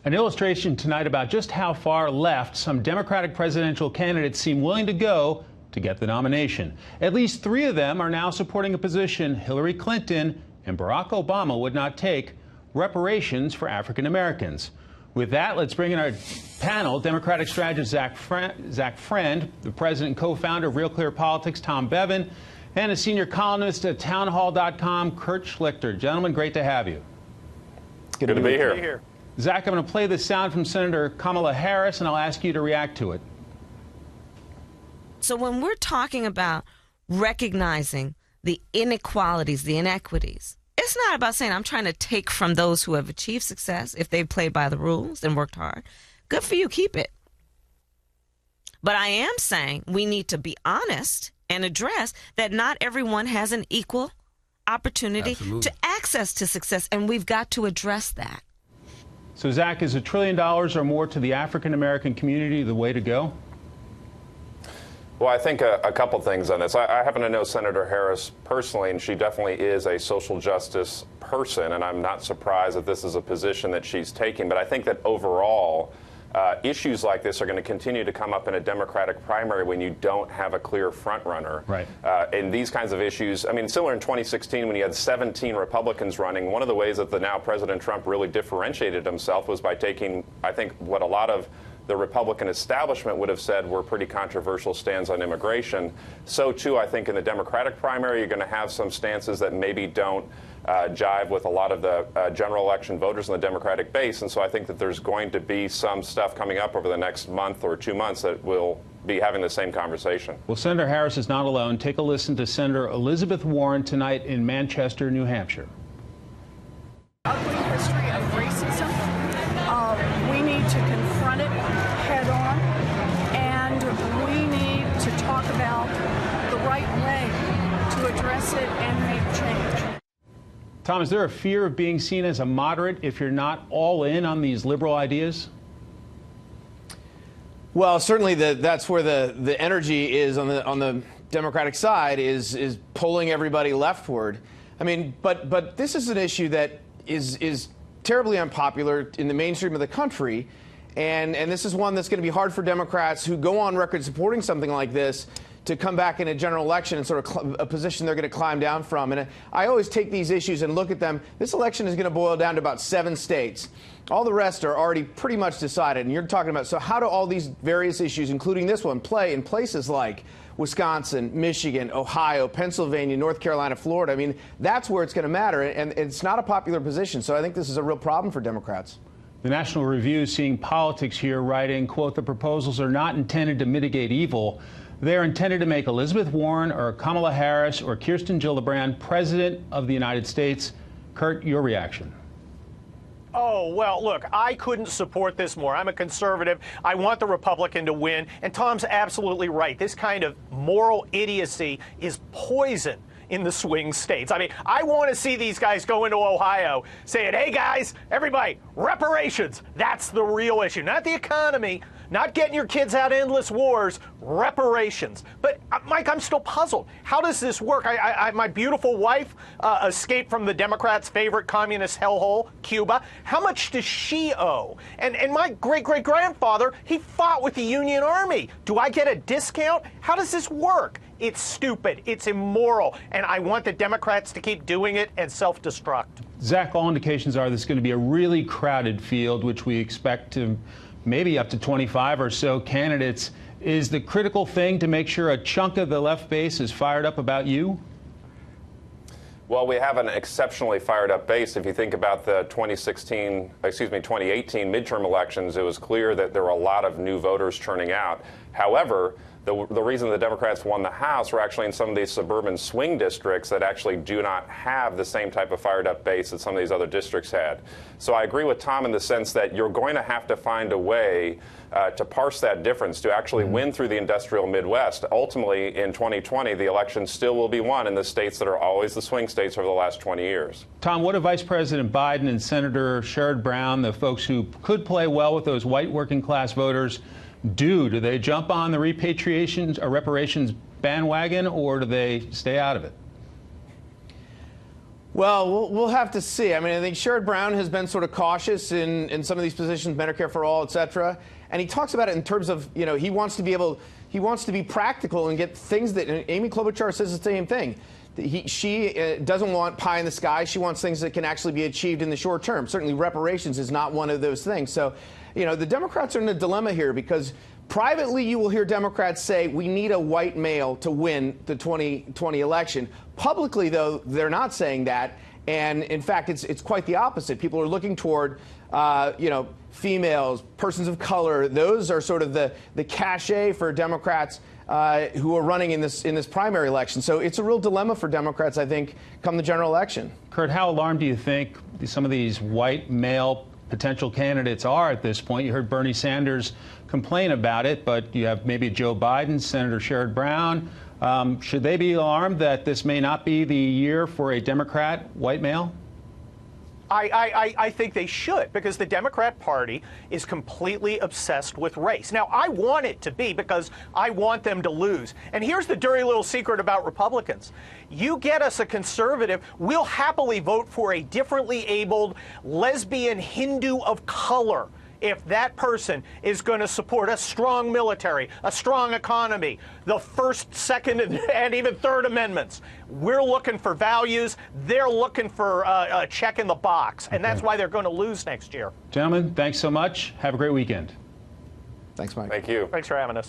An illustration tonight about just how far left some Democratic presidential candidates seem willing to go to get the nomination. At least 3 of them are now supporting a position Hillary Clinton and Barack Obama would not take: reparations for African Americans. With that, let's bring in our panel: Democratic strategist Zach Friend, the president and co-founder of Real Clear Politics, Tom Bevan, and a senior columnist at townhall.com, Kurt Schlichter. Gentlemen, great to have you. Good to be here. Zach, I'm going to play this sound from Senator Kamala Harris, and I'll ask you to react to it. So when we're talking about recognizing the inequalities, the inequities, it's not about saying I'm trying to take from those who have achieved success if they've played by the rules and worked hard. Good for you, keep it. But I am saying we need to be honest and address that not everyone has an equal opportunity to access to success, and we've got to address that. So, Zach, is $1 trillion or more to the African-American community the way to go? Well, I think a couple things on this. I happen to know Senator Harris personally, and she definitely is a social justice person, and I'm not surprised that this is a position that she's taking. But I think that overall, issues like this are going to continue to come up in a Democratic primary when you don't have a clear front runner. Right. In these kinds of issues, I mean, similar in 2016 when you had 17 Republicans running, one of the ways that the now President Trump really differentiated himself was by taking, I think, what a lot of the Republican establishment would have said were pretty controversial stands on immigration. So, too, I think in the Democratic primary, you're going to have some stances that maybe don't jive with a lot of the general election voters in the Democratic base. And so I think that there's going to be some stuff coming up over the next month or 2 months that will be having the same conversation. Well, Senator Harris is not alone. Take a listen to Senator Elizabeth Warren tonight in Manchester, New Hampshire. Ugly history of racism. We need to confront it head on, and we need to talk about the right way to address it and make change. Tom, is there a fear of being seen as a moderate if you're not all in on these liberal ideas? Well, certainly that's where the energy is on the Democratic side is pulling everybody leftward. I mean, but this is an issue that is terribly unpopular in the mainstream of the country, and this is one that's going to be hard for Democrats who go on record supporting something like this to come back in a general election and sort of a position they're going to climb down from. And I always take these issues and look at them. This election is going to boil down to about 7 states. All the rest are already pretty much decided. And you're talking about, so how do all these various issues, including this one, play in places like Wisconsin, Michigan, Ohio, Pennsylvania, North Carolina, Florida? I mean, that's where it's going to matter. And it's not a popular position. So I think this is a real problem for Democrats. The National Review, seeing politics here, writing, quote, "The proposals are not intended to mitigate evil. They're intended to make Elizabeth Warren or Kamala Harris or Kirsten Gillibrand president of the United States." Kurt, your reaction? Oh, well, look, I couldn't support this more. I'm a conservative. I want the Republican to win. And Tom's absolutely right. This kind of moral idiocy is poison in the swing states. I mean, I want to see these guys go into Ohio saying, hey, guys, everybody, reparations. That's the real issue, not the economy, not getting your kids out of endless wars, reparations. But, Mike, I'm still puzzled. How does this work? My beautiful wife escaped from the Democrats' favorite communist hellhole, Cuba. How much does she owe? And my great-great-grandfather, he fought with the Union Army. Do I get a discount? How does this work? It's stupid. It's immoral. And I want the Democrats to keep doing it and self-destruct. Zach, all indications are this is going to be a really crowded field, which we expect to maybe up to 25 or so candidates. Is the critical thing to make sure a chunk of the left base is fired up about you? Well, we have an exceptionally fired up base. If you think about the 2018 midterm elections, it was clear that there were a lot of new voters turning out. However, the reason the Democrats won the House were actually in some of these suburban swing districts that actually do not have the same type of fired up base that some of these other districts had. So I agree with Tom in the sense that you're going to have to find a way to parse that difference, to actually win through the industrial Midwest. Ultimately, in 2020, the election still will be won in the states that are always the swing states over the last 20 years. Tom, what do Vice President Biden and Senator Sherrod Brown, the folks who could play well with those white working class voters, do? Do they jump on the repatriations or reparations bandwagon, or do they stay out of it? Well, we'll have to see. I mean, I think Sherrod Brown has been sort of cautious in some of these positions, Medicare for all, et cetera. And he talks about it in terms of, you know, he wants to be practical and get things that, and Amy Klobuchar says the same thing. She doesn't want pie in the sky. She wants things that can actually be achieved in the short term. Certainly reparations is not one of those things. So, you know, the Democrats are in a dilemma here because privately you will hear Democrats say we need a white male to win the 2020 election. Publicly, though, they're not saying that. And in fact, it's quite the opposite. People are looking toward, you know, females, persons of color. Those are sort of the cachet for Democrats who are running in this primary election. So it's a real dilemma for Democrats, I think, come the general election. Kurt, how alarmed do you think some of these white male potential candidates are at this point? You heard Bernie Sanders complain about it, but you have maybe Joe Biden, Senator Sherrod Brown. Should they be alarmed that this may not be the year for a Democrat white male? I think they should, because the Democrat Party is completely obsessed with race. Now, I want it to be because I want them to lose. And here's the dirty little secret about Republicans. You get us a conservative, we'll happily vote for a differently abled lesbian Hindu of color if that person is going to support a strong military, a strong economy, the First, Second, and even Third Amendments. We're looking for values. They're looking for a check in the box. And that's why they're going to lose next year. Gentlemen, thanks so much. Have a great weekend. Thanks, Mike. Thank you. Thanks for having us.